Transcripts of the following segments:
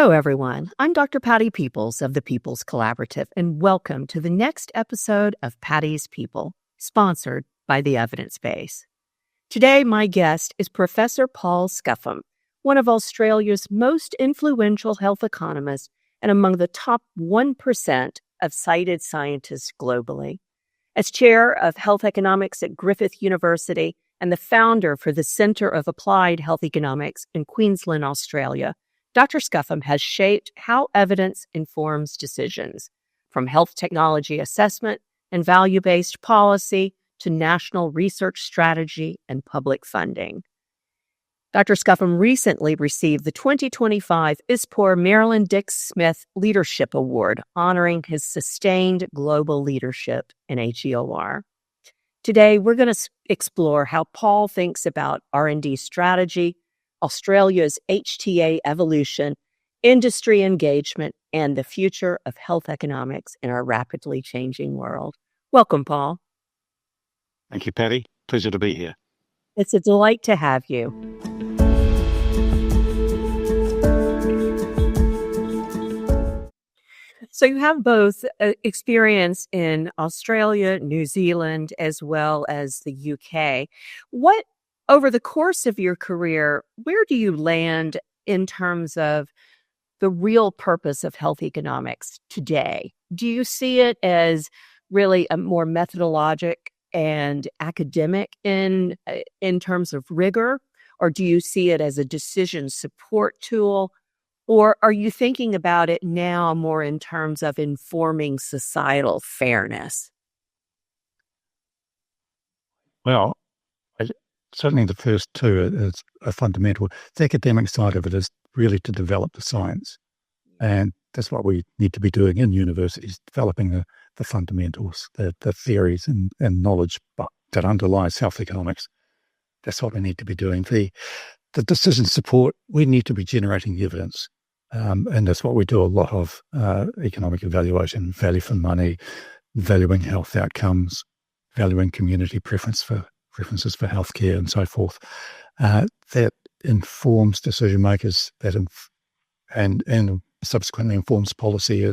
Hello, everyone. I'm Dr. Patti Peeples of the Peeples Collaborative, and welcome to the next episode of Patti's People, sponsored by the Evidence Base. Today, my guest is Professor Paul Scuffham, one of Australia's most influential health economists and among the top 1% of cited scientists globally. As chair of health economics at Griffith University and the founder for the Centre of Applied Health Economics in Queensland, Australia, Dr. Scuffham has shaped how evidence informs decisions, from health technology assessment and value-based policy to national research strategy and public funding. Dr. Scuffham recently received the 2025 ISPOR Marilyn Dix Smith Leadership Award, honoring his sustained global leadership in HEOR. Today, we're going to explore how Paul thinks about R&D strategy, Australia's HTA evolution, industry engagement, and the future of health economics in our rapidly changing world. Welcome, Paul. Thank you, Patti. Pleasure to be here. It's a delight to have you. So you have both experience in Australia, New Zealand, as well as the UK. Over the course of your career, where do you land in terms of the real purpose of health economics today? Do you see it as really a more methodologic and academic in terms of rigor, or do you see it as a decision support tool, or are you thinking about it now more in terms of informing societal fairness? Well, certainly the first two are fundamental. The academic side of it is really to develop the science. And that's what we need to be doing in universities, developing the fundamentals, the theories and knowledge that underlies health economics. That's what we need to be doing. The decision support, we need to be generating evidence. And that's what we do a lot of, economic evaluation, value for money, valuing health outcomes, valuing community preferences for healthcare and so forth. That informs decision makers and subsequently informs policy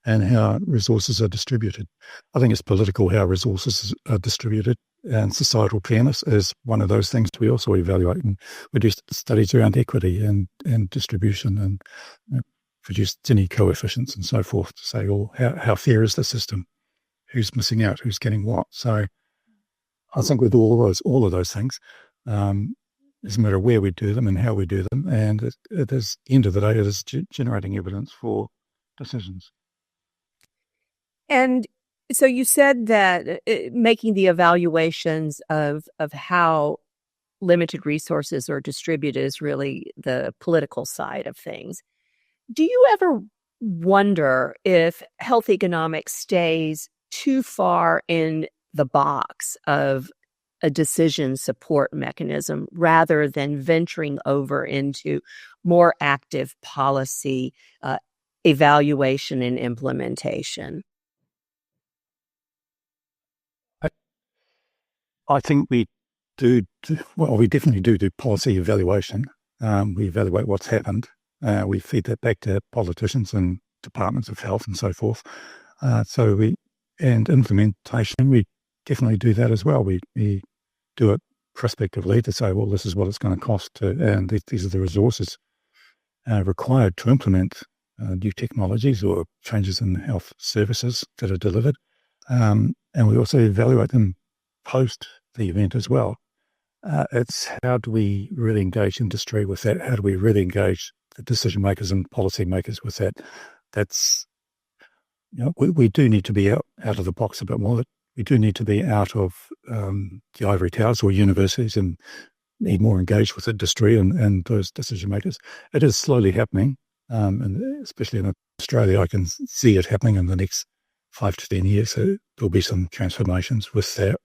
and how resources are distributed. I think it's political how resources are distributed, and societal fairness is one of those things we also evaluate. And we do studies around equity and distribution and produce Gini coefficients and so forth to say, well, how fair is the system? Who's missing out? Who's getting what? So I think with all of those things, it's a matter of where we do them and how we do them. And it is, end of the day, it is generating evidence for decisions. And so you said that making the evaluations of how limited resources are distributed is really the political side of things. Do you ever wonder if health economics stays too far in the box of a decision support mechanism rather than venturing over into more active policy evaluation and implementation? I think we we definitely do policy evaluation. We evaluate what's happened. We feed that back to politicians and departments of health and so forth. And implementation, we definitely do that as well. We do it prospectively to say, well, this is what it's going to cost, and these are the resources required to implement new technologies or changes in health services that are delivered. And we also evaluate them post the event as well. It's how do we really engage industry with that? How do we really engage the decision makers and policy makers with that? That's, we do need to be out of the box a bit more. We do need to be out of the ivory towers or universities and be more engaged with industry and those decision makers. It is slowly happening, and especially in Australia, I can see it happening in the next 5 to 10 years. So there'll be some transformations with that.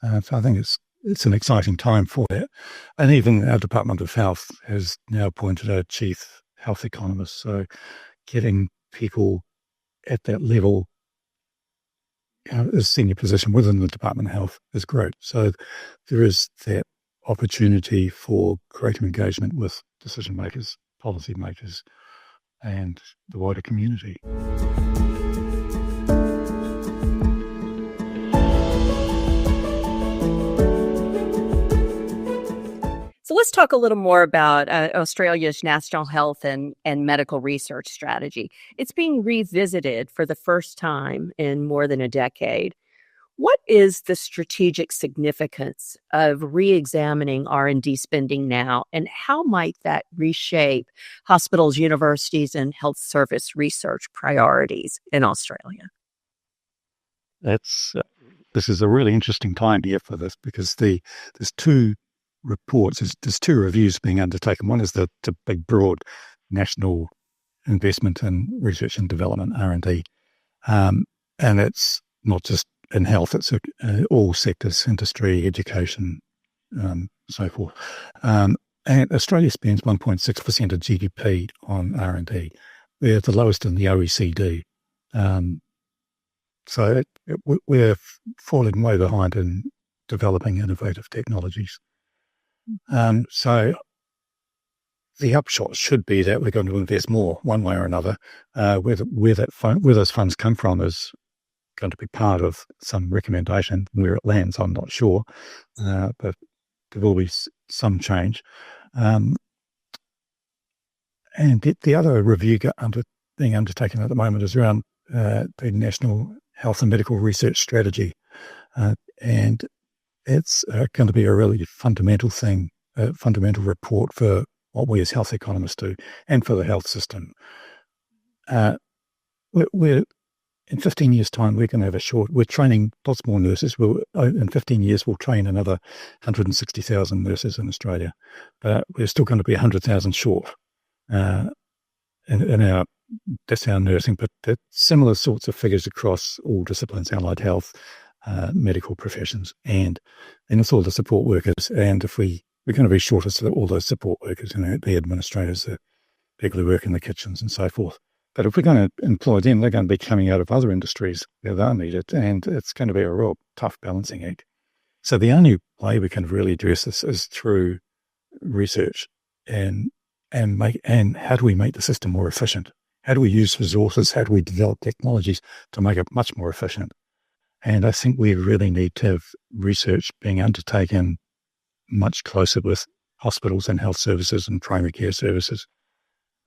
So I think it's an exciting time for that. And even our Department of Health has now appointed a chief health economist. So getting people at that level, a senior position within the Department of Health is great. So there is that opportunity for greater engagement with decision makers, policy makers, and the wider community. So let's talk a little more about Australia's National Health and Medical Research Strategy. It's being revisited for the first time in more than a decade. What is the strategic significance of re-examining R&D spending now, and how might that reshape hospitals, universities, and health service research priorities in Australia? This is a really interesting time here for this, because there's two reports, there's two reviews being undertaken. One is the big, broad national investment in research and development, R&D, and it's not just in health, it's all sectors, industry, education, so forth. And Australia spends 1.6% of GDP on R&D. We're the lowest in the OECD. So we're falling way behind in developing innovative technologies. So the upshot should be that we're going to invest more one way or another. Where those funds come from is going to be part of some recommendation. Where it lands, I'm not sure, but there will be some change. And the other review being undertaken at the moment is around the National Health and Medical Research Strategy, and it's going to be a really fundamental thing, a fundamental report for what we as health economists do and for the health system. We're in 15 years' time, we're going to have we're training lots more nurses. In 15 years, we'll train another 160,000 nurses in Australia. But we're still going to be 100,000 short that's our nursing, but similar sorts of figures across all disciplines, allied health, medical professions, and it's all the support workers. And if we're going to be short of all those support workers, the administrators, the people who work in the kitchens and so forth. But if we're going to employ them, they're going to be coming out of other industries where they're needed, and it's going to be a real tough balancing act. So the only way we can really address this is through research and how do we make the system more efficient? How do we use resources? How do we develop technologies to make it much more efficient? And I think we really need to have research being undertaken much closer with hospitals and health services and primary care services.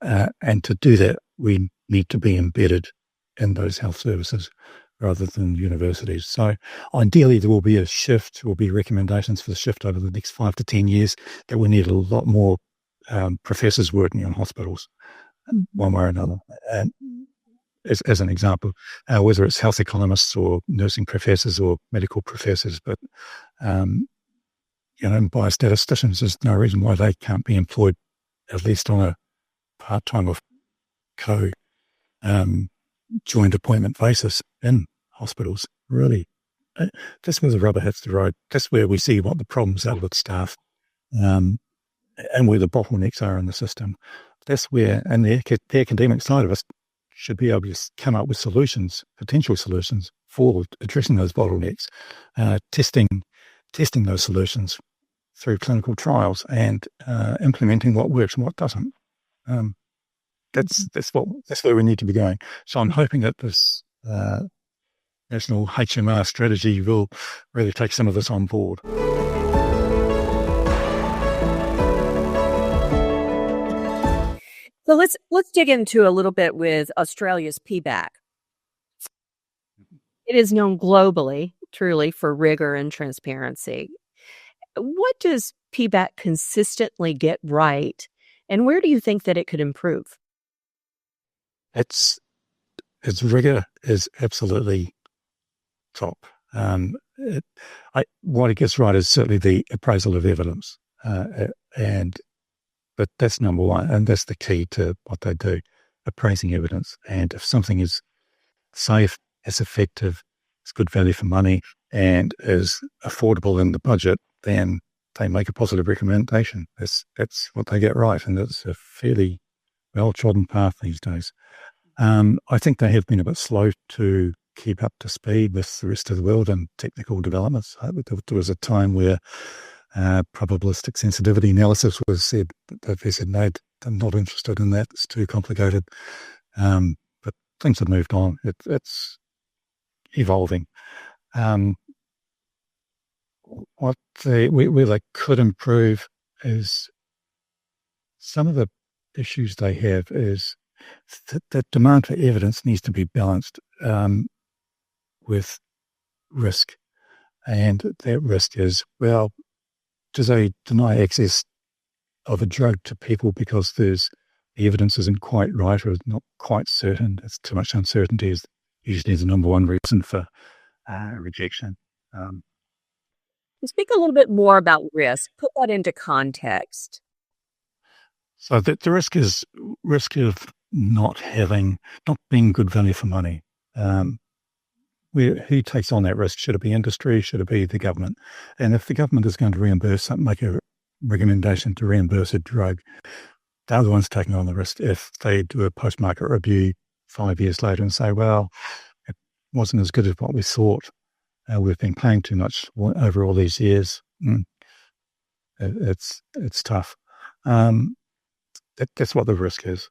And to do that, we need to be embedded in those health services rather than universities. So ideally, there will be a shift, there will be recommendations for the shift over the next 5 to 10 years, that we need a lot more professors working in hospitals, one way or another. And as an example, whether it's health economists or nursing professors or medical professors, but biostatisticians, there's no reason why they can't be employed at least on a part-time or joint appointment basis in hospitals. Really, that's where the rubber hits the road. That's where we see what the problems are with staff, and where the bottlenecks are in the system. That's where, and the academic side of us should be able to come up with potential solutions for addressing those bottlenecks, testing those solutions through clinical trials, and implementing what works and what doesn't. That's where we need to be going. So I'm hoping that this national HMR strategy will really take some of this on board. So let's dig into a little bit with Australia's PBAC. It is known globally, truly, for rigor and transparency. What does PBAC consistently get right, and where do you think that it could improve? Its rigor is absolutely top. What it gets right is certainly the appraisal of evidence, but that's number one, and that's the key to what they do, appraising evidence. And if something is safe, is effective, it's good value for money, and is affordable in the budget, then they make a positive recommendation. That's what they get right, and it's a fairly well-trodden path these days. I think they have been a bit slow to keep up to speed with the rest of the world and technical developments. There was a time where probabilistic sensitivity analysis was said, that they said, no, I'm not interested in that. It's too complicated. But things have moved on. It's evolving. Where they could improve is some of the issues they have is that demand for evidence needs to be balanced with risk. And that risk is, well, do they deny access of a drug to people because the evidence isn't quite right or is not quite certain? It's too much uncertainty is usually the number one reason for rejection. Speak a little bit more about risk. Put that into context. So the risk of not being good value for money. Who takes on that risk? Should it be industry? Should it be the government? And if the government is going to make a recommendation to reimburse a drug, they're the ones taking on the risk. If they do a post-market review 5 years later and say, well, it wasn't as good as what we thought, we've been paying too much over all these years, it's tough. That's what the risk is.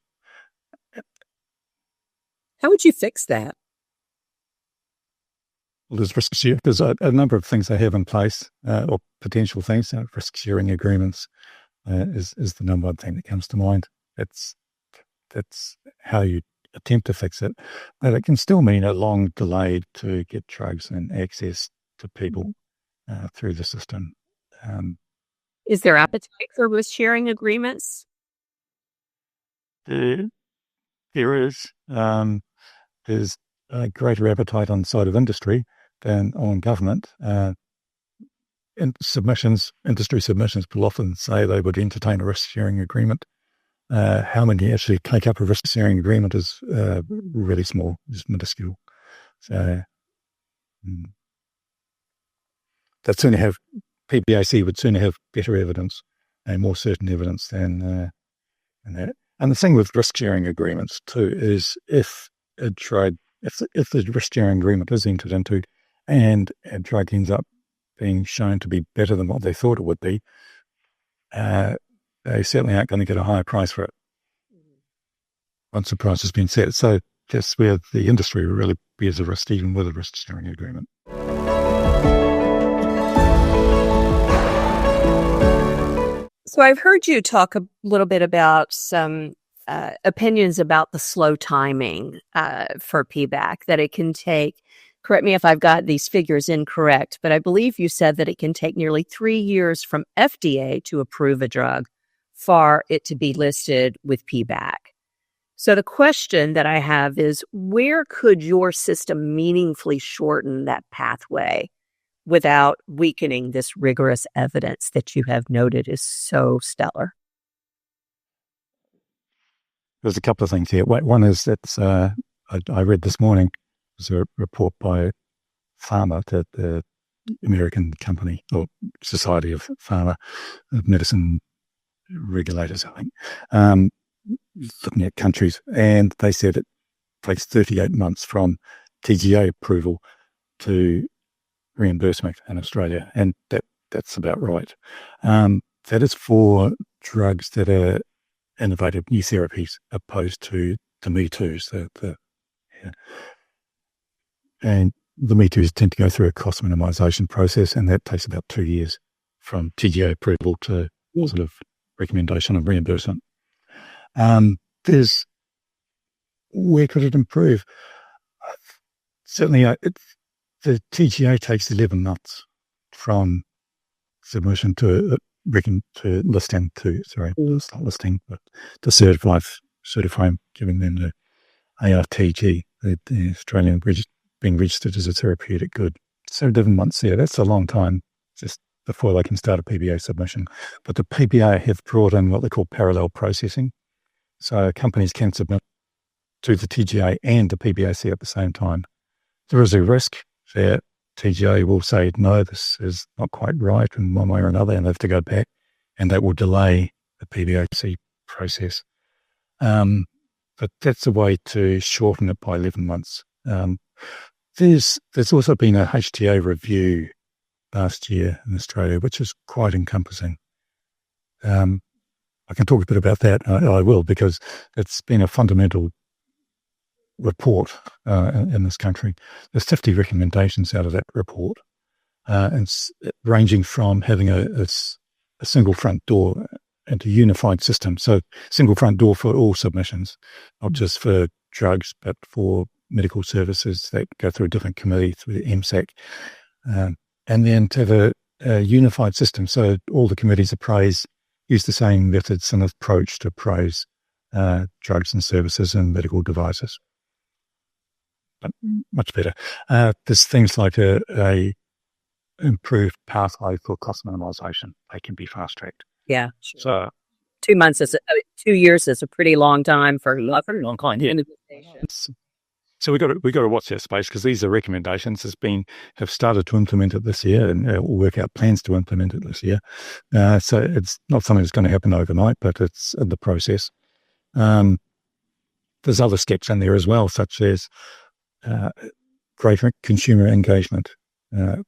How would you fix that? Well, there's a number of things they have in place, or potential things. Risk sharing agreements is the number one thing that comes to mind. That's how you attempt to fix it, but it can still mean a long delay to get drugs and access to people through the system. Is there appetite for risk sharing agreements? There is. There's a greater appetite on the side of industry than on government. And industry submissions will often say they would entertain a risk-sharing agreement. How many actually take up a risk-sharing agreement is really small, is minuscule. So PBAC would sooner have better evidence and more certain evidence than that. And the thing with risk-sharing agreements too is if the risk-sharing agreement is entered into and a drug ends up being shown to be better than what they thought it would be, they certainly aren't going to get a higher price for it once the price has been set. So that's where the industry really bears a risk, even with a risk-sharing agreement. So I've heard you talk a little bit about some opinions about the slow timing for PBAC, that it can take, correct me if I've got these figures incorrect, but I believe you said that it can take nearly 3 years from FDA to approve a drug for it to be listed with PBAC. So the question that I have is, where could your system meaningfully shorten that pathway without weakening this rigorous evidence that you have noted is so stellar? There's a couple of things here. One is that I read this morning, there's a report by Pharma, the American company, or Society of Pharma, Medicine Regulators, I think, looking at countries, and they said it takes 38 months from TGA approval to reimbursement in Australia, and that's about right. That is for drugs that are innovative new therapies, opposed to the Me Too's. And the Me Too's tend to go through a cost minimisation process, and that takes about 2 years from TGA approval to sort of recommendation of reimbursement. Where could it improve? Certainly, the TGA takes 11 months from submission to listing it's not listing, but to certifying, giving them the ARTG, the Australian being registered as a therapeutic good. So 11 months there, that's a long time just before they can start a PBA submission. But the PBA have brought in what they call parallel processing. So companies can submit to the TGA and the PBAC at the same time. There is a risk that TGA will say, no, this is not quite right in one way or another, and they have to go back, and that will delay the PBAC process. But that's a way to shorten it by 11 months. There's also been a HTA review last year in Australia, which is quite encompassing. I I can talk a bit about that. I will, because it's been a fundamental report in this country. There's 50 recommendations out of that report, and ranging from having a single front door and a unified system. So single front door for all submissions, not just for drugs, but for medical services that go through a different committee, through the MSAC. And then to have a unified system. So all the committees use the same methods and approach to appraise drugs and services and medical devices. But much better. There's things like a improved pathway for cost minimization. They can be fast-tracked. Yeah. Sure. So 2 months 2 years is a pretty long time for a very long time. Yeah. So we got to watch that space, because these are recommendations. Have started to implement it this year, and we'll work out plans to implement it this year. So it's not something that's going to happen overnight, but it's in the process. There's other steps in there as well, such as greater consumer engagement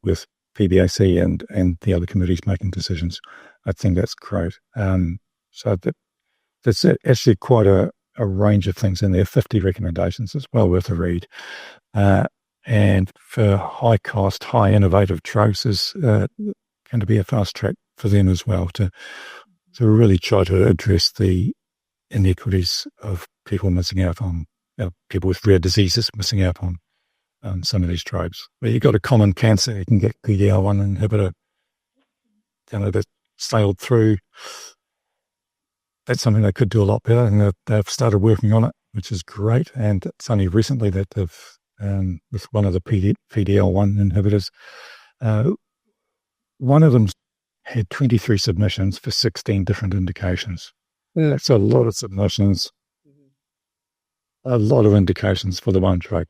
with PBAC and the other committees making decisions. I think that's great. So that's actually quite a range of things in there, 50 recommendations. It's well worth a read. And for high cost, high innovative drugs is going to be a fast track for them as well to really try to address the inequities of people missing out on, people with rare diseases missing out on some of these drugs. Where you've got a common cancer, you can get PD-L1 inhibitor, that sailed through. That's something they could do a lot better, and they've started working on it, which is great. And it's only recently that they've, with one of the PD-L1 inhibitors, one of them had 23 submissions for 16 different indications. Yeah. That's a lot of submissions, a lot of indications for the one drug.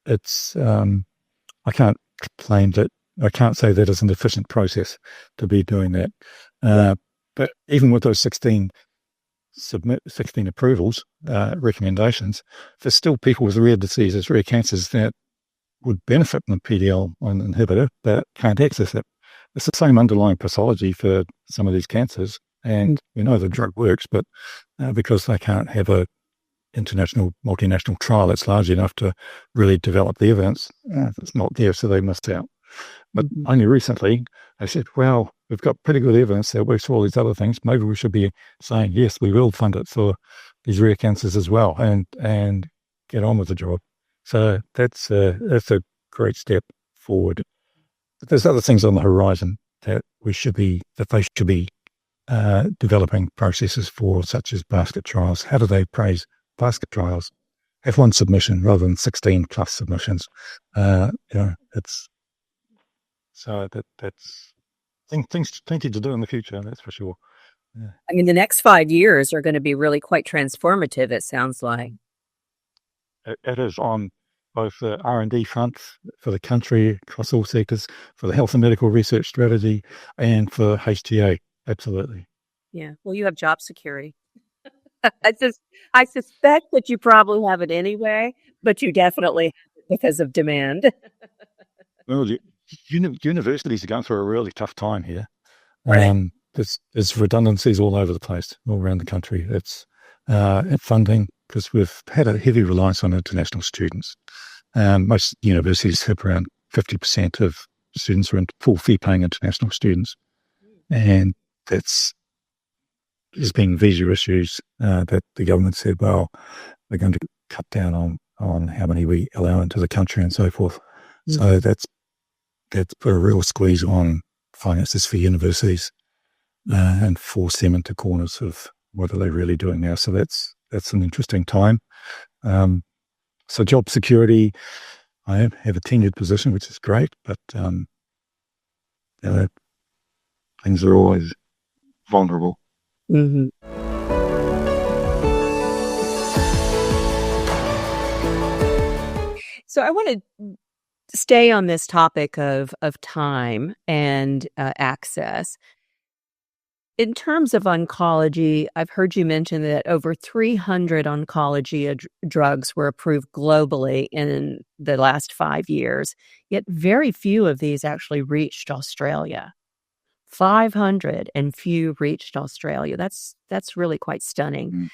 It's I can't claim that, I can't say that it's an efficient process to be doing that. But even with those 16 approvals, recommendations, there's still people with rare diseases, rare cancers that would benefit from the PD-L1 inhibitor that can't access it. It's the same underlying pathology for some of these cancers, and we know the drug works, but because they can't have a international, multinational trial that's large enough to really develop the evidence, it's not there, so they missed out. But only recently, I said, well, we've got pretty good evidence that works for all these other things. Maybe we should be saying, yes, we will fund it for these rare cancers as well, and get on with the job. So that's a great step forward. But there's other things on the horizon that they should be developing processes for, such as basket trials. How do they praise basket trials? Have one submission rather than 16 plus submissions. It's so that's things plenty to do in the future. That's for sure. Yeah. I mean, the next 5 years are going to be really quite transformative, it sounds like. It is on both the R&D front for the country, across all sectors, for the health and medical research strategy, and for HTA. Absolutely. Yeah. Well, you have job security. I suspect that you probably have it anyway, but you definitely have it because of demand. Well, universities are going through a really tough time here. Right. There's redundancies all over the place, all around the country. It's funding, because we've had a heavy reliance on international students. Most universities have around 50% of students are in full fee-paying international students, and there's been visa issues that the government said, well, we're going to cut down on how many we allow into the country and so forth. So that's put a real squeeze on finances for universities and force them into corners of what are they really doing now. So that's an interesting time. So job security, I have a tenured position, which is great, but things are always vulnerable. Mm-hmm. So I want to stay on this topic of time and access. In terms of oncology, I've heard you mention that over 300 oncology drugs were approved globally in the last 5 years, yet very few of these actually reached Australia. 500 and few reached Australia. That's really quite stunning.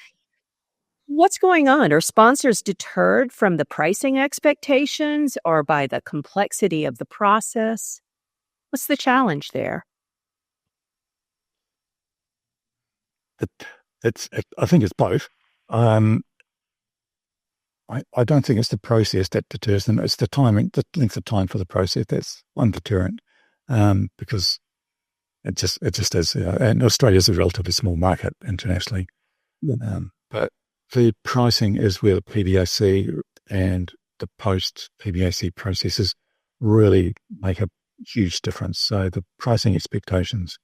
What's going on? Are sponsors deterred from the pricing expectations or by the complexity of the process? What's the challenge there? I think it's both. I don't think it's the process that deters them. It's the timing, the length of time for the process. That's one deterrent, because it just is. And Australia is a relatively small market internationally, but the pricing is where the PBAC and the post PBAC processes really make a huge difference. So the pricing expectations,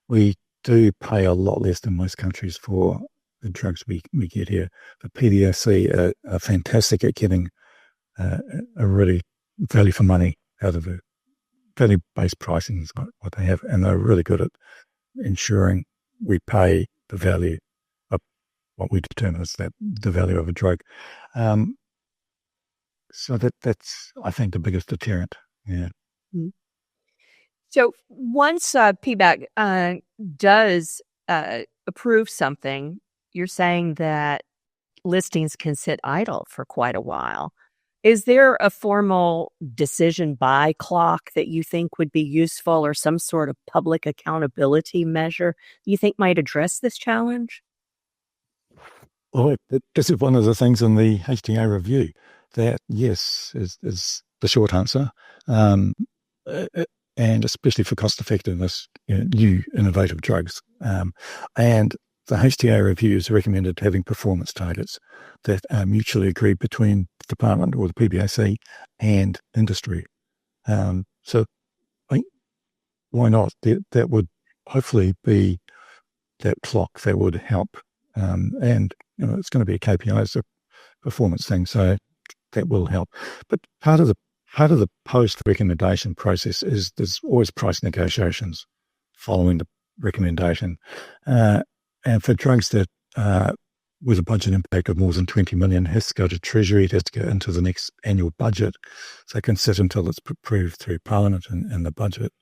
we do pay a lot less than most countries for the drugs we get here. The PBAC are fantastic at getting a really value for money out of the value-based pricing is what they have, and they're really good at ensuring we pay the value of what we determine as the value of a drug. So that's, I think, the biggest deterrent. Yeah. Mm-hmm. So once PBAC does approve something, you're saying that listings can sit idle for quite a while. Is there a formal decision by clock that you think would be useful, or some sort of public accountability measure you think might address this challenge? Well, this is one of the things in the HTA review that, yes, is the short answer. And especially for cost effectiveness, new innovative drugs. And the HTA review has recommended having performance targets that are mutually agreed between the department or the PBAC and industry. So why not? That would hopefully be that clock that would help. And it's going to be a KPI, it's a performance thing, so that will help. But part of the post-recommendation process is there's always price negotiations following the recommendation. And for drugs that with a budget impact of more than 20 million, it has to go to Treasury, it has to go into the next annual budget. So it can sit until it's approved through Parliament and the budget.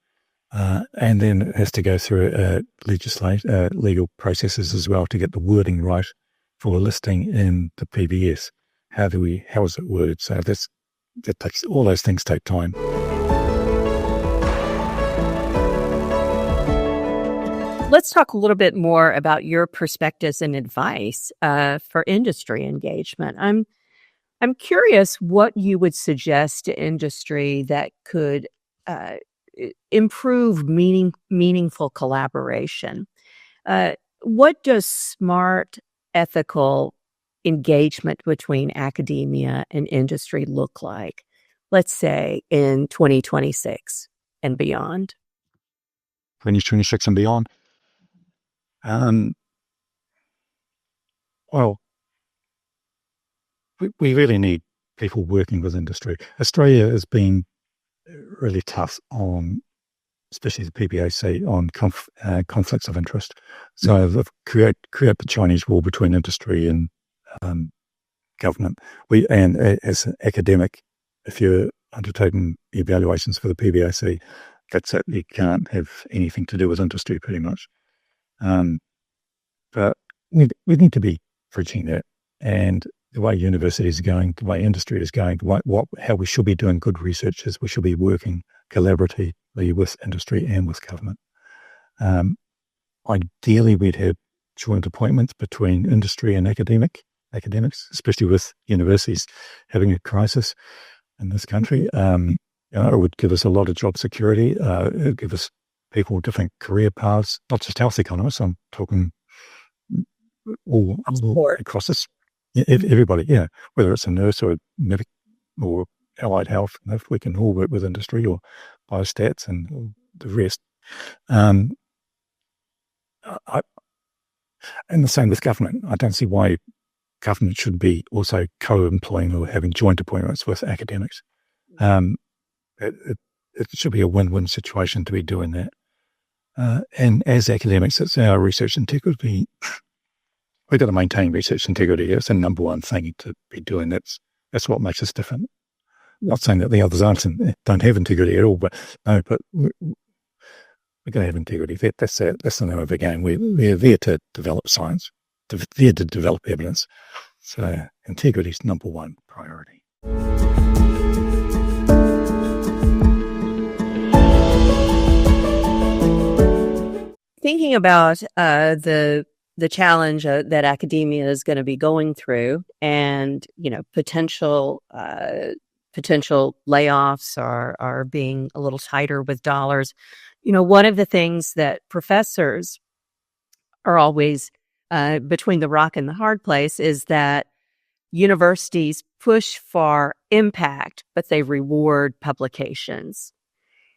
And then it has to go through legal processes as well to get the wording right for a listing in the PBS. How is it worded? So all those things take time. Let's talk a little bit more about your perspectives and advice for industry engagement. I'm curious what you would suggest to industry that could improve meaningful collaboration. What does smart, ethical engagement between academia and industry look like, let's say, in 2026 and beyond? 2026 and beyond. Well, we really need people working with industry. Australia has been really tough on, especially the PBAC, on conflicts of interest. So they've create the Chinese wall between industry and government. As an academic, if you're undertaking evaluations for the PBAC, that's it. You can't have anything to do with industry, pretty much. But we need to be preaching that. And the way universities are going, the way industry is going, how we should be doing good research is we should be working collaboratively with industry and with government. Ideally, we'd have joint appointments between industry and academics, especially with universities having a crisis in this country. It would give us a lot of job security. It would give us people different career paths, not just health economists. I'm talking all across this. Everybody, whether it's a nurse or a medic or allied health, if we can all work with industry or biostats and the rest. And the same with government. I don't see why government should be also co-employing or having joint appointments with academics. It should be a win-win situation to be doing that. And as academics, it's our research integrity. We've got to maintain research integrity. It's the number one thing to be doing. That's what makes us different. Not saying that the others don't have integrity at all, but no. But we We've got to have integrity. That's the name of the game. We're there to develop science, there to develop evidence. So integrity is number one priority. Thinking about the challenge that academia is going to be going through, and potential layoffs are being a little tighter with dollars. One of the things that professors are always between the rock and the hard place is that universities push for impact, but they reward publications.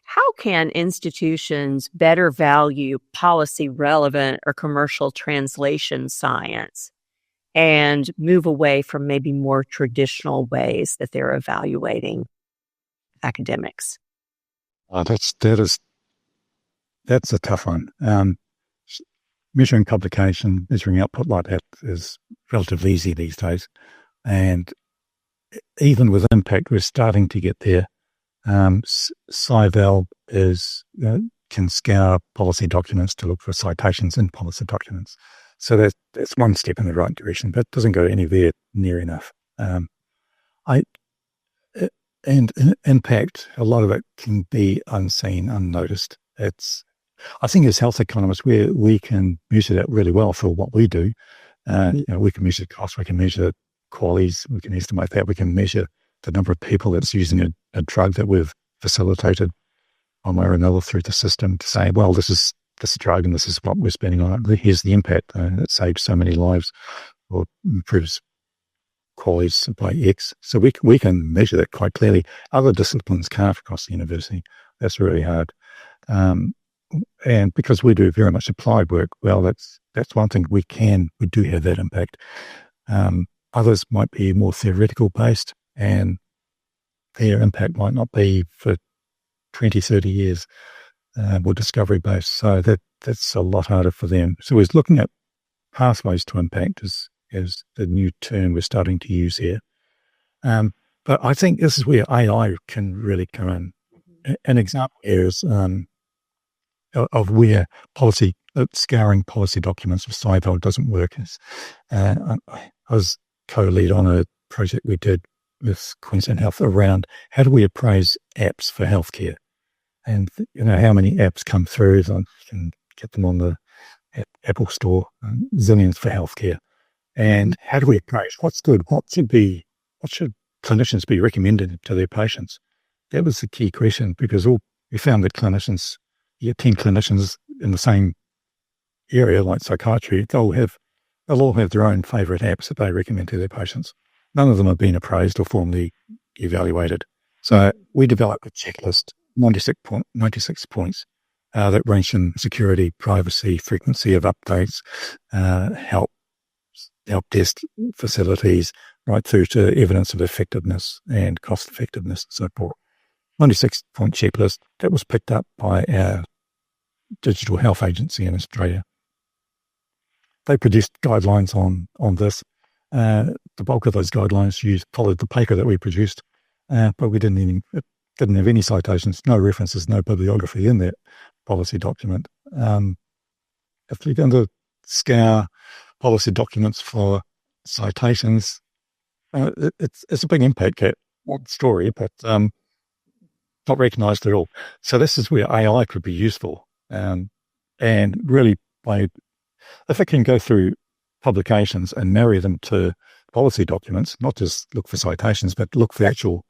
How can institutions better value policy relevant or commercial translation science and move away from maybe more traditional ways that they're evaluating academics? That's a tough one. Measuring publication, measuring output like that is relatively easy these days. And even with impact, we're starting to get there. SciVal can scour policy documents to look for citations in policy documents. So that's one step in the right direction, but it doesn't go anywhere near enough. And impact, a lot of it can be unseen, unnoticed. I think as health economists, we can measure that really well for what we do. We can measure costs, we can measure qualities, we can estimate that, we can measure the number of people that's using a drug that we've facilitated one way or another through the system to say, well, this is drug and this is what we're spending on it. Here's the impact. It saves so many lives or improves qualities by X. So we can measure that quite clearly. Other disciplines can't across the university. That's really hard. And because we do very much applied work, well, that's one thing we do have that impact. Others might be more theoretical based, and their impact might not be for 20, 30 years, or discovery based. So that's a lot harder for them. So we're looking at pathways to impact is the new term we're starting to use here. But I think this is where AI can really come in. An example here is of where scouring policy documents with SciVal doesn't work. I was co-lead on a project we did with Queensland Health around how do we appraise apps for healthcare, and how many apps come through. I can get them on the Apple Store, zillions for healthcare, and how do we appraise what's good, what should clinicians be recommending to their patients? That was the key question, because we found that clinicians, you get 10 clinicians in the same area, like psychiatry, they'll all have their own favourite apps that they recommend to their patients. None of them have been appraised or formally evaluated. So we developed a checklist, 96 points, that range from security, privacy, frequency of updates, help desk facilities, right through to evidence of effectiveness and cost effectiveness and so forth. 96-point checklist that was picked up by our digital health agency in Australia. They produced guidelines on this. The bulk of those guidelines followed the paper that we produced, but it didn't have any citations, no references, no bibliography in that policy document. If you're going to scour policy documents for citations, it's a big impact story, but not recognised at all. So this is where AI could be useful, and really if it can go through publications and marry them to policy documents, not just look for citations, but look for actual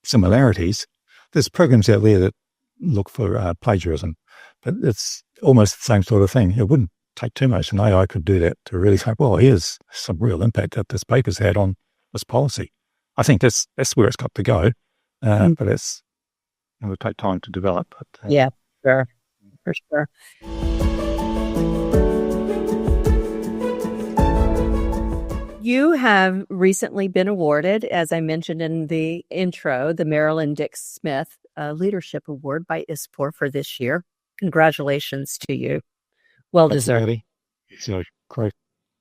similarities. There's programs out there that look for plagiarism, but it's almost the same sort of thing. It wouldn't take too much, and AI could do that to really say, well, here's some real impact that this paper's had on this policy. I think that's where it's got to go, but it will take time to develop. But, yeah, sure, for sure. You have recently been awarded, as I mentioned in the intro, the Marilyn Dix Smith Leadership Award by ISPOR for this year. Congratulations to you. Well deserved. It's a great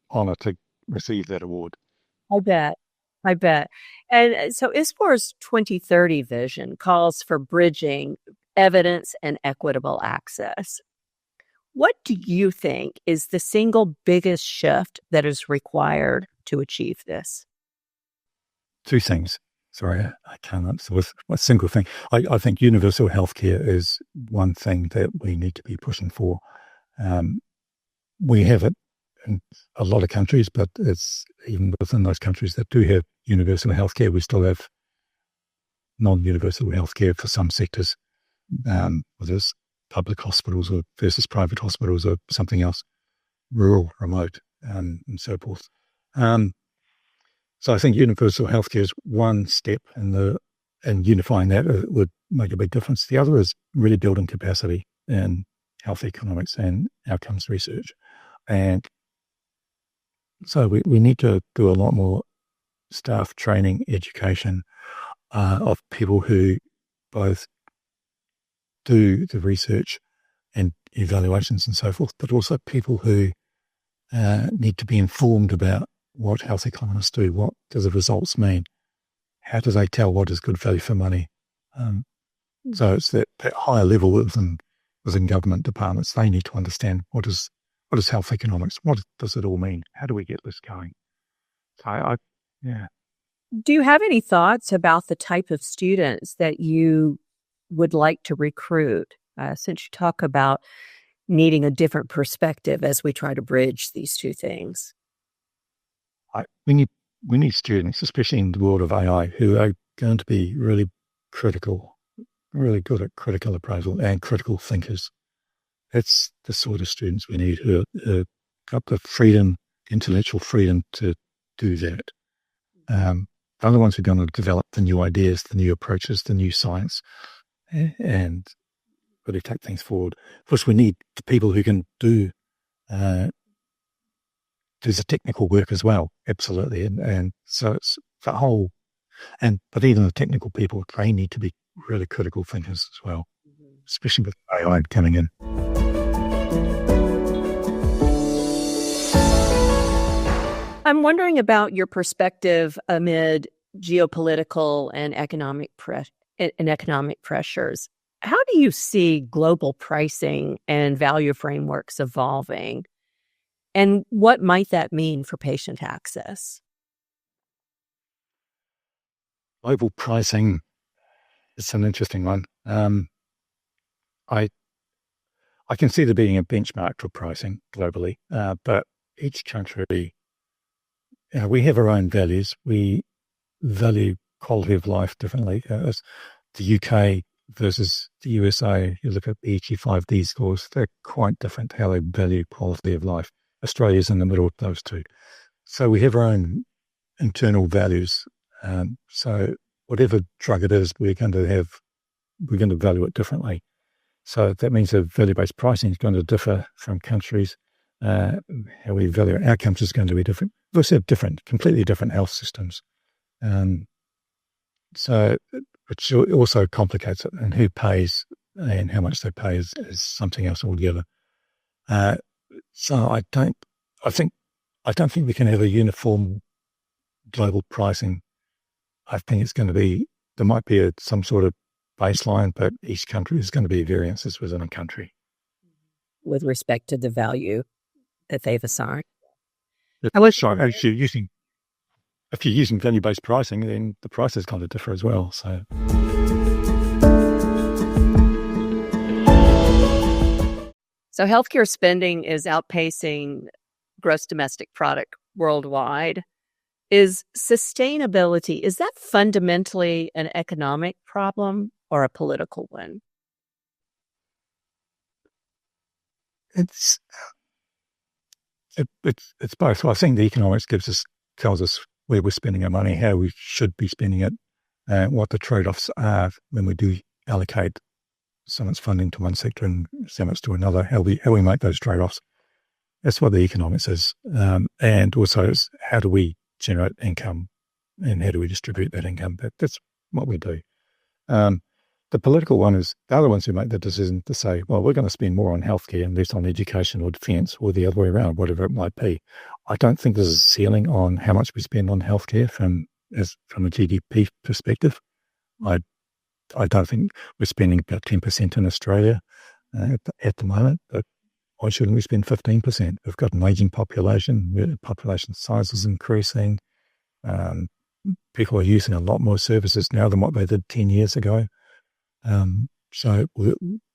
honor to receive that award. I bet. And so ISPOR's 2030 vision calls for bridging evidence, and equitable access. What do you think is the single biggest shift that is required to achieve this? Two things. Sorry, I can't answer with a single thing. I think universal healthcare is one thing that we need to be pushing for. We have it in a lot of countries, but it's even within those countries that do have universal healthcare, we still have non-universal healthcare for some sectors, whether it's public hospitals or versus private hospitals or something else, rural, remote, and so forth. So I think universal healthcare is one step and unifying that would make a big difference. The other is really building capacity in health economics and outcomes research. And so we need to do a lot more staff training, education of people who both do the research and evaluations and so forth, but also people who need to be informed about what health economists do. What do the results mean? How do they tell what is good value for money? So it's that higher level within government departments. They need to understand what is health economics? What does it all mean? How do we get this going? So yeah. Do you have any thoughts about the type of students that you would like to recruit? Since you talk about needing a different perspective as we try to bridge these two things. We need students, especially in the world of AI, who are going to be really critical, really good at critical appraisal and critical thinkers. That's the sort of students we need who got the freedom, intellectual freedom to do that. They're the ones who are going to develop the new ideas, the new approaches, the new science, and really take things forward. Of course, we need the people who can do the technical work as well, absolutely. And so it's the whole, but even the technical people, they need to be really critical thinkers as well, especially with AI coming in. I'm wondering about your perspective amid geopolitical and economic pressures. How do you see global pricing and value frameworks evolving? And what might that mean for patient access? Global pricing is an interesting one. I can see there being a benchmark for pricing globally, but each country, we have our own values. We value quality of life differently. As the UK versus the USA, you look at the EQ5D scores, they're quite different how they value quality of life. Australia's in the middle of those two. So we have our own internal values. So whatever drug it is, we're going to value it differently. So that means that value-based pricing is going to differ from countries. How we value outcomes is going to be different. We also have completely different health systems. So which also complicates it, and who pays and how much they pay is something else altogether. So I don't think we can have a uniform global pricing. I think it's going to be, there might be some sort of baseline, but each country is going to be variances within a country. With respect to the value that they've assigned. If you're using value-based pricing, then the price is going to differ as well. So healthcare spending is outpacing gross domestic product worldwide. Is sustainability, is that fundamentally an economic problem or a political one? It's both. Well, I think the economics tells us where we're spending our money, how we should be spending it, what the trade-offs are when we do allocate so much funding to one sector and so much to another, how we make those trade-offs. That's what the economics is. And also is how do we generate income and how do we distribute that income? That's what we do. The political one is the other ones who make the decision to say, well, we're going to spend more on healthcare and less on education or defence or the other way around, whatever it might be. I don't think there's a ceiling on how much we spend on healthcare from a GDP perspective. I I don't think we're spending about 10% in Australia at the moment, but why shouldn't we spend 15%? We've got an aging population, the population size is increasing. People are using a lot more services now than what they did 10 years ago. So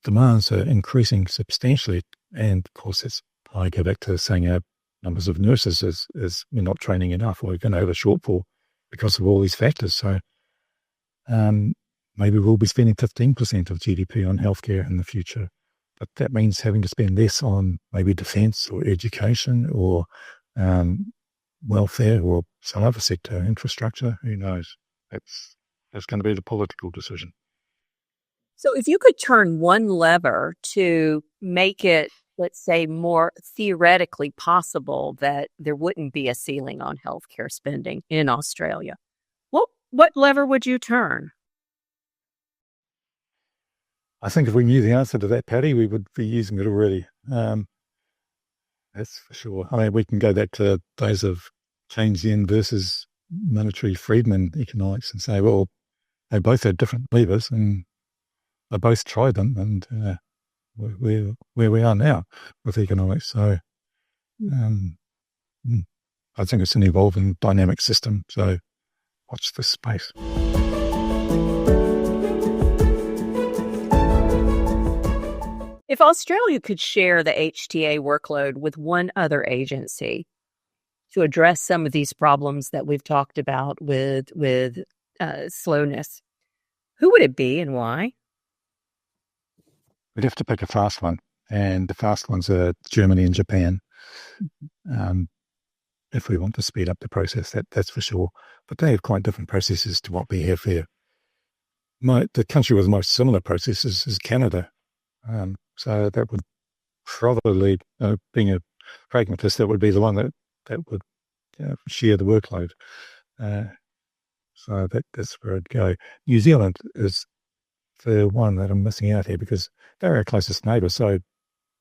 demands are increasing substantially. And of course, I go back to saying our numbers of nurses is we're not training enough, or we're going to have a shortfall because of all these factors. So maybe we'll be spending 15% of GDP on healthcare in the future. But that means having to spend less on maybe defence or education or welfare or some other sector, infrastructure. Who knows? That's going to be the political decision. So if you could turn one lever to make it, let's say, more theoretically possible that there wouldn't be a ceiling on healthcare spending in Australia, what lever would you turn? I think if we knew the answer to that, Patti, we would be using it already. That's for sure. I mean, we can go back to days of Keynesian versus monetary Friedman economics and say, well, they both had different levers and they both tried them, and where we are now with economics. So I think it's an evolving dynamic system. So watch this space. If Australia could share the HTA workload with one other agency to address some of these problems that we've talked about with slowness, who would it be and why? We'd have to pick a fast one, and the fast ones are Germany and Japan. If we want to speed up the process, that's for sure. But they have quite different processes to what we have here. The country with the most similar processes is Canada. So that would probably, being a pragmatist, that would be the one that would share the workload. So that's where I'd go. New Zealand is the one that I'm missing out here because they're our closest neighbour. So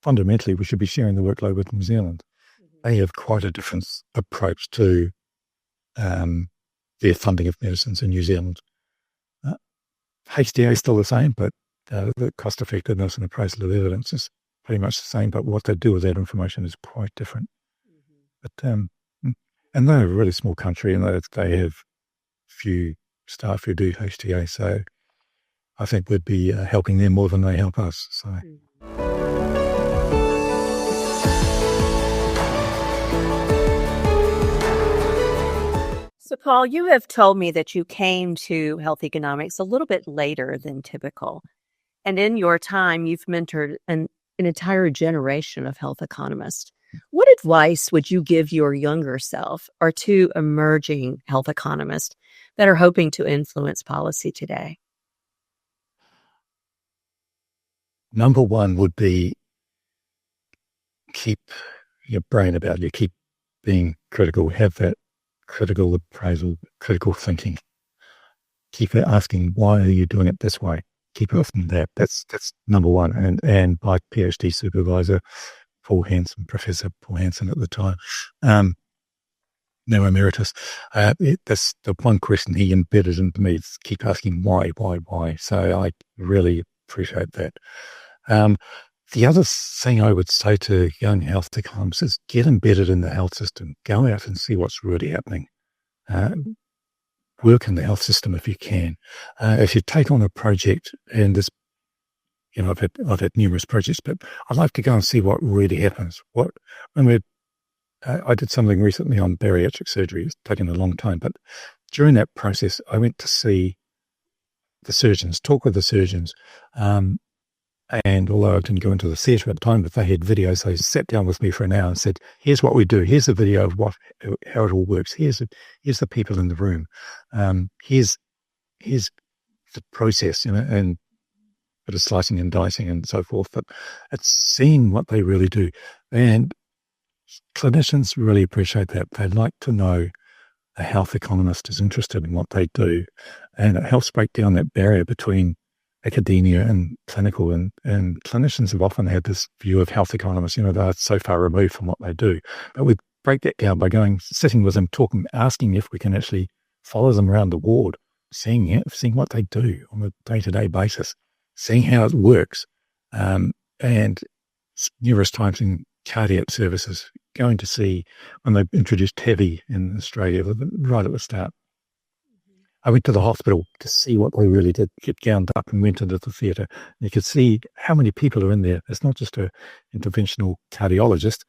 fundamentally, we should be sharing the workload with New Zealand. They have quite a different approach to their funding of medicines in New Zealand. HTA is still the same, but the cost effectiveness and appraisal of evidence is pretty much the same. But what they do with that information is quite different. But and they're a really small country, and they have few staff who do HTA. So I think we'd be helping them more than they help us. So. So, Paul, you have told me that you came to health economics a little bit later than typical. And in your time, you've mentored an entire generation of health economists. What advice would you give your younger self or to emerging health economists that are hoping to influence policy today? Number one would be keep your brain about you, keep being critical, have that critical appraisal, critical thinking. Keep asking, why are you doing it this way? Keep asking that. That's number one. And my PhD supervisor, Professor Paul Hansen at the time, now emeritus, that's the one question he embedded into me, is keep asking why. So I really appreciate that. The other thing I would say to young health economists is get embedded in the health system. Go out and see what's really happening. Work in the health system if you can. If you take on a project, and this, I've had numerous projects, but I'd like to go and see what really happens. I did something recently on bariatric surgery. It's taken a long time, but during that process, I went to see the surgeons, talk with the surgeons. And although I didn't go into the theatre at the time, but they had videos, they sat down with me for an hour and said, here's what we do. Here's a video of how it all works. Here's the people in the room. Here's the process, and bit of slicing and dicing and so forth. But it's seeing what they really do. And clinicians really appreciate that. They like to know a health economist is interested in what they do. And it helps break down that barrier between academia and clinical, and clinicians have often had this view of health economists, they're so far removed from what they do. But we break that down by sitting with them, talking, asking if we can actually follow them around the ward seeing what they do on a day-to-day basis, seeing how it works, and numerous times in cardiac services, going to see when they introduced TEVI in Australia right at the start. I went to the hospital to see what they really did, get gowned up and went into the theatre. You could see how many people are in there. It's not just an interventional cardiologist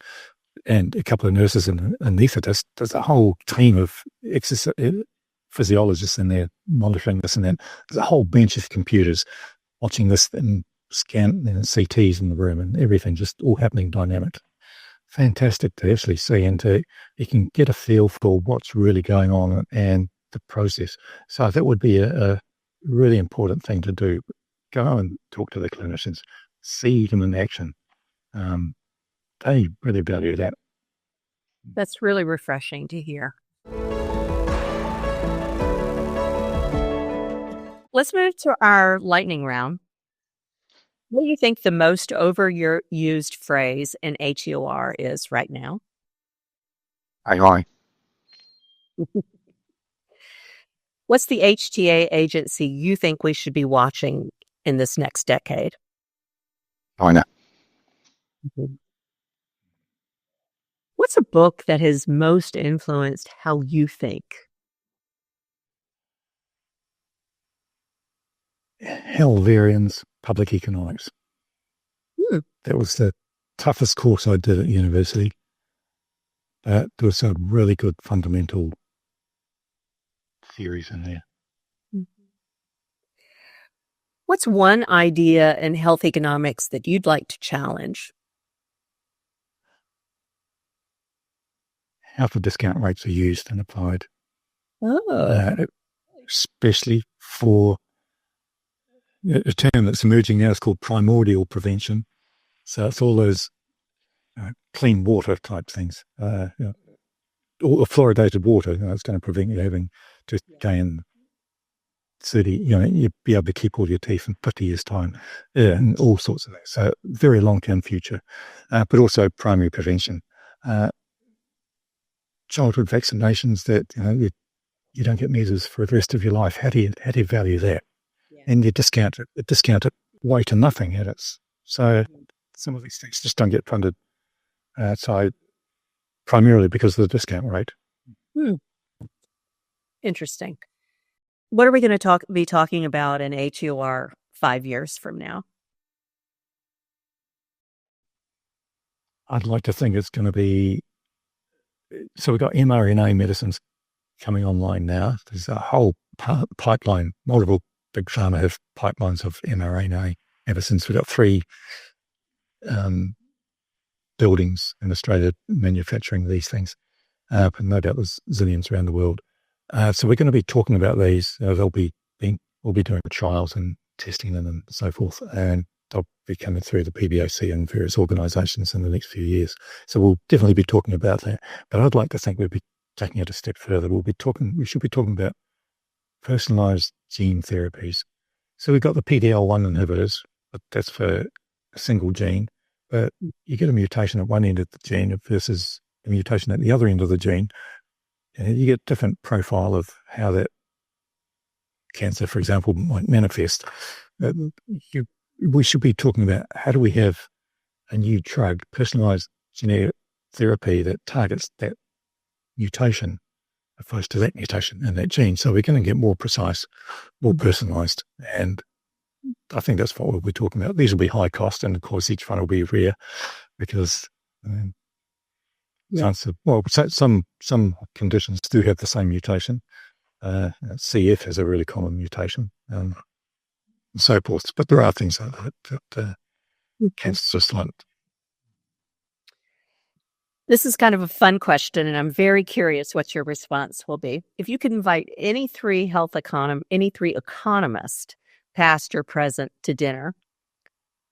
and a couple of nurses and an anaesthetist. There's a whole team of physiologists in there monitoring this and that. There's a whole bench of computers watching this and scan and CTs in the room and everything just all happening dynamic. Fantastic to actually see, and you can get a feel for what's really going on and the process. So that would be a really important thing to do. Go and talk to the clinicians, see them in action. They really value that. That's really refreshing to hear. Let's move to our lightning round. What do you think the most overused phrase in HEOR is right now? AI. What's the HTA agency you think we should be watching in this next decade? China. Mm-hmm. What's a book that has most influenced how you think? Halvarian's Public Economics. That was the toughest course I did at university. There was some really good fundamental theories in there. What's one idea in health economics that you'd like to challenge? How the discount rates are used and applied. Especially for a term that's emerging now is called primordial prevention. So it's all those clean water type things. Or fluoridated water, it's going to prevent you having to gain 30, you'd be able to keep all your teeth in 50 years' time, and all sorts of things. So very long-term future, but also primary prevention. Childhood vaccinations that, you don't get measles for the rest of your life. How do you value that? Yeah. And you discount it way to nothing at it. So some of these things just don't get funded outside, primarily because of the discount rate. Interesting. What are we going to be talking about in HEOR 5 years from now? I'd like to think it's going to be, so we've got mRNA medicines coming online now. There's a whole pipeline. Multiple big pharma have pipelines of mRNA ever since. We've got 3 buildings in Australia manufacturing these things. But no doubt there's zillions around the world. So we're going to be talking about these. We'll be doing trials and testing them and so forth. And they'll be coming through the PBAC and various organisations in the next few years. So we'll definitely be talking about that. But I'd like to think we'll be taking it a step further. We should be talking about personalised gene therapies. So we've got the PDL1 inhibitors, but that's for a single gene. But you get a mutation at one end of the gene versus a mutation at the other end of the gene. And you get a different profile of how that cancer, for example, might manifest. We should be talking about how do we have a new drug, personalised genetic therapy that targets that mutation opposed to that mutation in that gene. So we're going to get more precise, more personalised. And I think that's what we'll be talking about. These will be high cost, and of course each one will be rare because some conditions do have the same mutation. CF has a really common mutation, and so forth. But there are things like that cancers are silent. This is kind of a fun question, and I'm very curious what your response will be. If you could invite any three economists, past or present, to dinner,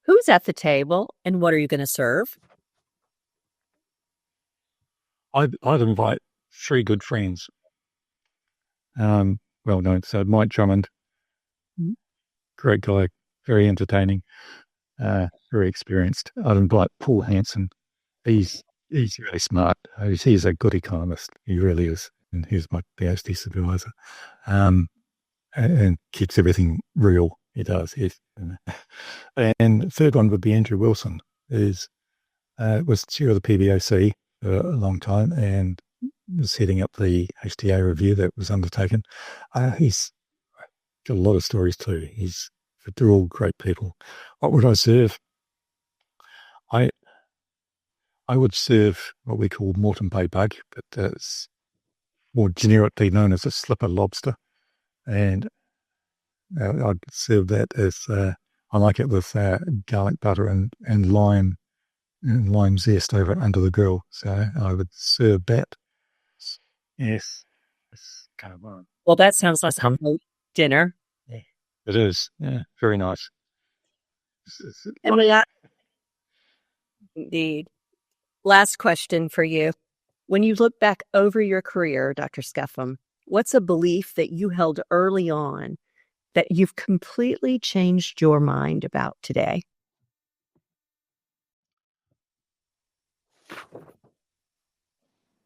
who's at the table and what are you going to serve? I'd invite 3 good friends. Well known. So Mike Drummond, great guy, very entertaining, very experienced. I'd invite Paul Hansen. He's really smart. He's a good economist. He really is. And he's my PhD supervisor. and keeps everything real. He does, yes. And the third one would be Andrew Wilson, was chair of the PBAC for a long time and was heading up the HTA review that was undertaken. He's got a lot of stories too. They're all great people. What would I serve? I would serve what we call Moreton Bay bug, but it's more generically known as a slipper lobster. And I'd serve that as, I like it with garlic butter and lime zest over it under the grill. So I would serve that. Yes. It's kind of fun. Well, that sounds like a dinner. Yeah. It is. Yeah. Very nice. Indeed. Last question for you. When you look back over your career, Dr. Scuffham, what's a belief that you held early on that you've completely changed your mind about today?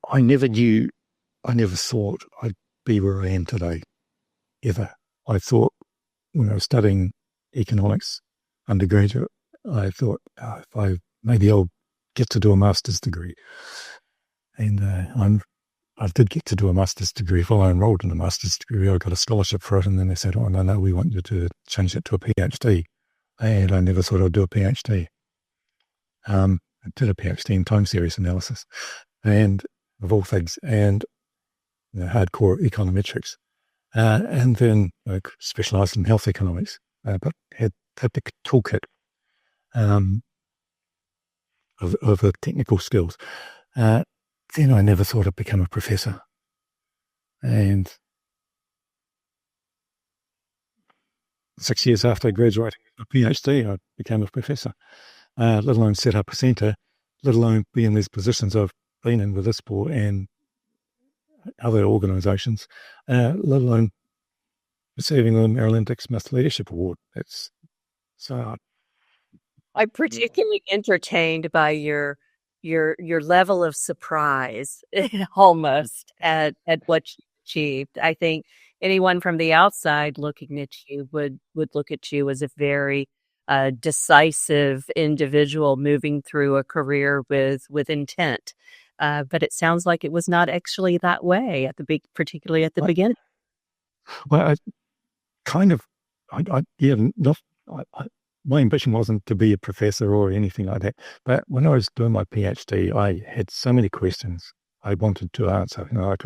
I never thought I'd be where I am today, ever. I thought when I was studying economics undergraduate, I thought, maybe I'll get to do a master's degree. And I did get to do a master's degree. While I enrolled in a master's degree, I got a scholarship for it. And then they said, no, we want you to change it to a PhD. And I never thought I'd do a PhD. I did a PhD in time series analysis, and of all things, and hardcore econometrics. And then I specialised in health economics, but had the toolkit of the technical skills. Then I never thought I'd become a professor. And 6 years after graduating a PhD, I became a professor, let alone set up a centre, let alone be in these positions I've been in with ISPOR and other organisations, let alone receiving the Marilyn Dick Smith Leadership Award. I'm particularly entertained by your level of surprise, almost at what you achieved. I think anyone from the outside looking at you would look at you as a very decisive individual moving through a career with intent. But it sounds like it was not actually that way particularly at the beginning. Well, my ambition wasn't to be a professor or anything like that. But when I was doing my PhD, I had so many questions I wanted to answer. I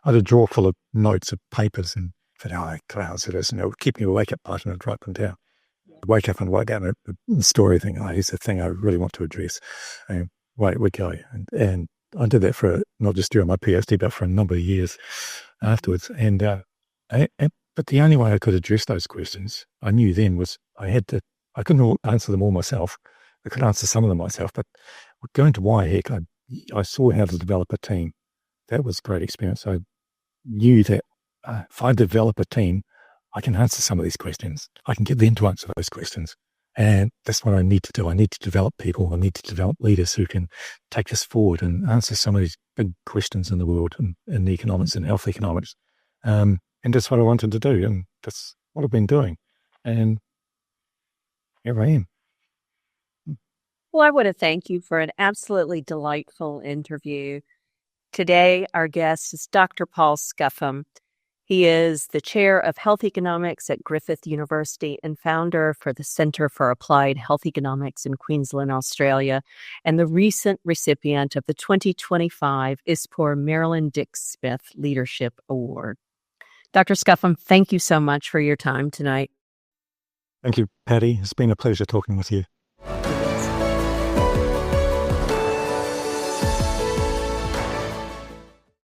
had a drawer full of notes of papers and said, I could answer this, and it would keep me awake at night and I'd write them down. I'd wake up and write down a story thing. Here's the thing I really want to address. And away we go. And I did that for not just during my PhD, but for a number of years afterwards. But the only way I could address those questions, I knew then, was I couldn't answer them all myself. I could answer some of them myself, but going to YHEC, I saw how to develop a team. That was a great experience. I knew that if I develop a team, I can answer some of these questions. I can get them to answer those questions. And that's what I need to do. I need to develop people. I need to develop leaders who can take us forward and answer some of these big questions in the world, in economics and health economics. And that's what I wanted to do. And that's what I've been doing. And here I am. Well, I want to thank you for an absolutely delightful interview. Today, our guest is Dr. Paul Scuffham. He is the chair of health economics at Griffith University and founder for the Centre for Applied Health Economics in Queensland, Australia, and the recent recipient of the 2025 ISPOR Marilyn Dick Smith Leadership Award. Dr. Scuffham, thank you so much for your time tonight. Thank you, Patti. It's been a pleasure talking with you.